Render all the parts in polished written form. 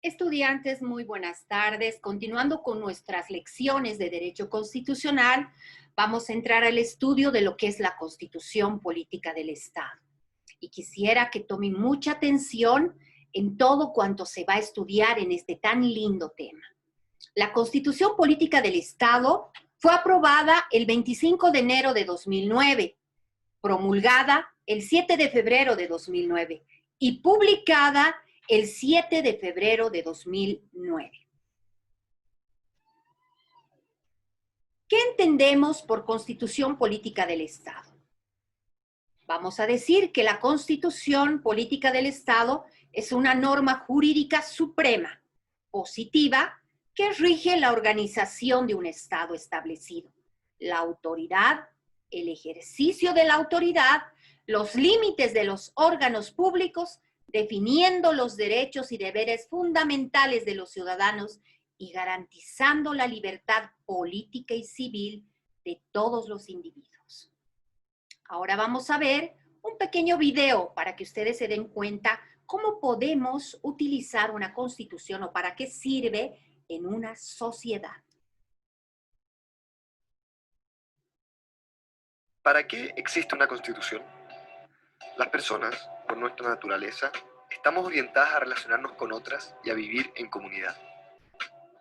Estudiantes, muy buenas tardes. Continuando con nuestras lecciones de Derecho Constitucional, vamos a entrar al estudio de lo que es la Constitución Política del Estado. Y quisiera que tomen mucha atención en todo cuanto se va a estudiar en este tan lindo tema. La Constitución Política del Estado fue aprobada el 25 de enero de 2009, promulgada el 7 de febrero de 2009 y publicada el 7 de febrero de 2009. ¿Qué entendemos por Constitución Política del Estado? Vamos a decir que la Constitución Política del Estado es una norma jurídica suprema, positiva, que rige la organización de un Estado establecido, la autoridad, el ejercicio de la autoridad, los límites de los órganos públicos, definiendo los derechos y deberes fundamentales de los ciudadanos y garantizando la libertad política y civil de todos los individuos. Ahora vamos a ver un pequeño video para que ustedes se den cuenta cómo podemos utilizar una constitución o para qué sirve en una sociedad. ¿Para qué existe una constitución? Las personas, por nuestra naturaleza, estamos orientadas a relacionarnos con otras y a vivir en comunidad.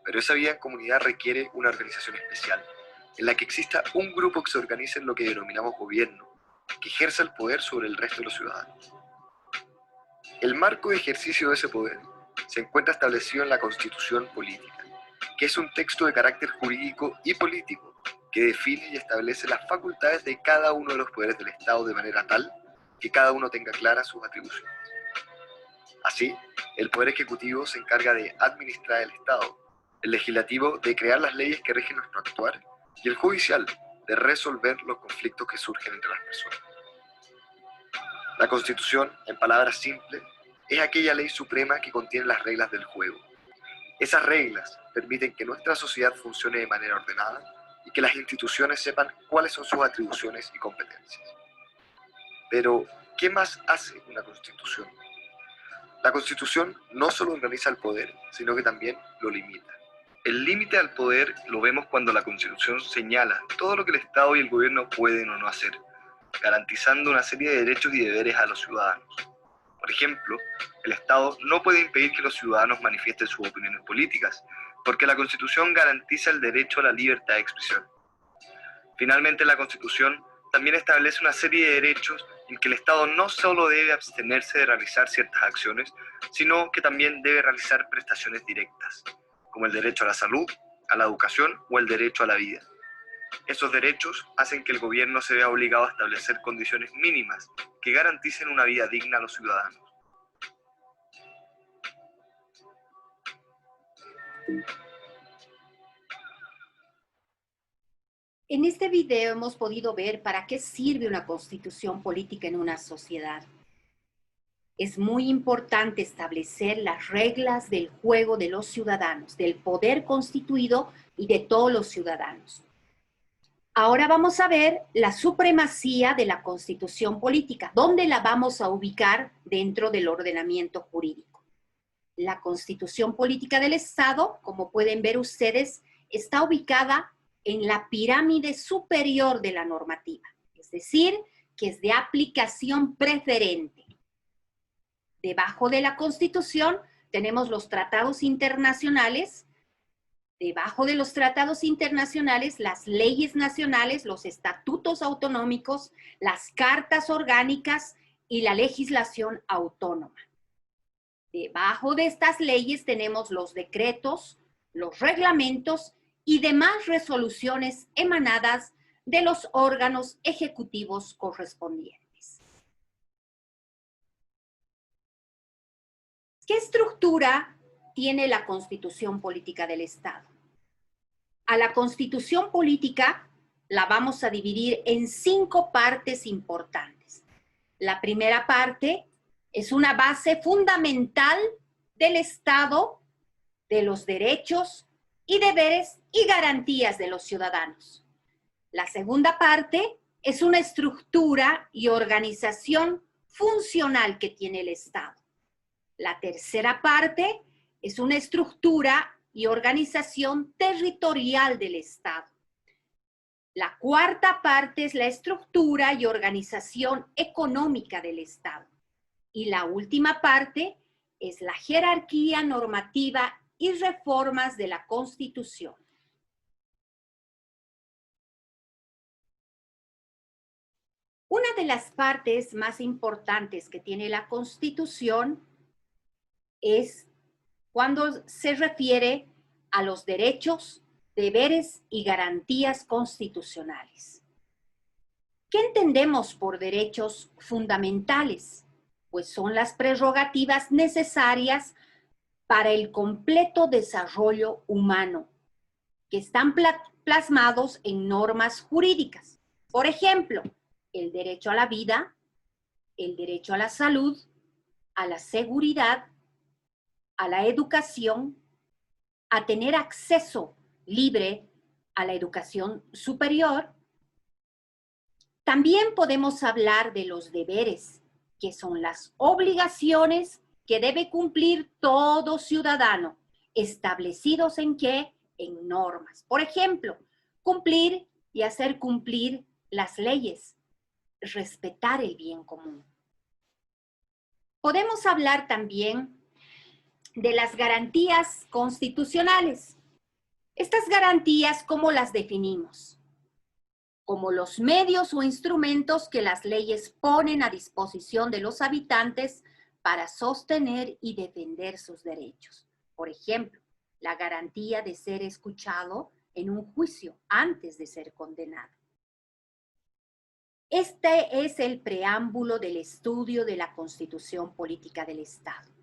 Pero esa vida en comunidad requiere una organización especial, en la que exista un grupo que se organice en lo que denominamos gobierno, que ejerza el poder sobre el resto de los ciudadanos. El marco de ejercicio de ese poder se encuentra establecido en la Constitución Política, que es un texto de carácter jurídico y político, que define y establece las facultades de cada uno de los poderes del Estado de manera tal que cada uno tenga claras sus atribuciones. Así, el Poder Ejecutivo se encarga de administrar el Estado, el Legislativo de crear las leyes que rigen nuestro actuar y el Judicial de resolver los conflictos que surgen entre las personas. La Constitución, en palabras simples, es aquella ley suprema que contiene las reglas del juego. Esas reglas permiten que nuestra sociedad funcione de manera ordenada y que las instituciones sepan cuáles son sus atribuciones y competencias. Pero, ¿qué más hace una Constitución? La Constitución no solo organiza el poder, sino que también lo limita. El límite al poder lo vemos cuando la Constitución señala todo lo que el Estado y el gobierno pueden o no hacer, garantizando una serie de derechos y deberes a los ciudadanos. Por ejemplo, el Estado no puede impedir que los ciudadanos manifiesten sus opiniones políticas, porque la Constitución garantiza el derecho a la libertad de expresión. Finalmente, la Constitución también establece una serie de derechos en que el Estado no solo debe abstenerse de realizar ciertas acciones, sino que también debe realizar prestaciones directas, como el derecho a la salud, a la educación o el derecho a la vida. Esos derechos hacen que el gobierno se vea obligado a establecer condiciones mínimas que garanticen una vida digna a los ciudadanos. En este video hemos podido ver para qué sirve una constitución política en una sociedad. Es muy importante establecer las reglas del juego de los ciudadanos, del poder constituido y de todos los ciudadanos. Ahora vamos a ver la supremacía de la constitución política. ¿Dónde la vamos a ubicar dentro del ordenamiento jurídico? La Constitución Política del Estado, como pueden ver ustedes, está ubicada en la pirámide superior de la normativa, es decir, que es de aplicación preferente. Debajo de la Constitución tenemos los tratados internacionales, debajo de los tratados internacionales las leyes nacionales, los estatutos autonómicos, las cartas orgánicas y la legislación autónoma. Debajo de estas leyes tenemos los decretos, los reglamentos y demás resoluciones emanadas de los órganos ejecutivos correspondientes. ¿Qué estructura tiene la Constitución Política del Estado? A la Constitución Política la vamos a dividir en 5 partes importantes. La primera parte es una base fundamental del Estado, de los derechos y deberes y garantías de los ciudadanos. La segunda parte es una estructura y organización funcional que tiene el Estado. La tercera parte es una estructura y organización territorial del Estado. La cuarta parte es la estructura y organización económica del Estado. Y la última parte es la jerarquía normativa y reformas de la Constitución. Una de las partes más importantes que tiene la Constitución es cuando se refiere a los derechos, deberes y garantías constitucionales. ¿Qué entendemos por derechos fundamentales? Pues son las prerrogativas necesarias para el completo desarrollo humano, que están plasmados en normas jurídicas. Por ejemplo, el derecho a la vida, el derecho a la salud, a la seguridad, a la educación, a tener acceso libre a la educación superior. También podemos hablar de los deberes, que son las obligaciones que debe cumplir todo ciudadano, establecidos en qué? En normas. Por ejemplo, cumplir y hacer cumplir las leyes, respetar el bien común. Podemos hablar también de las garantías constitucionales. Estas garantías, ¿cómo las definimos? Como los medios o instrumentos que las leyes ponen a disposición de los habitantes para sostener y defender sus derechos. Por ejemplo, la garantía de ser escuchado en un juicio antes de ser condenado. Este es el preámbulo del estudio de la Constitución Política del Estado.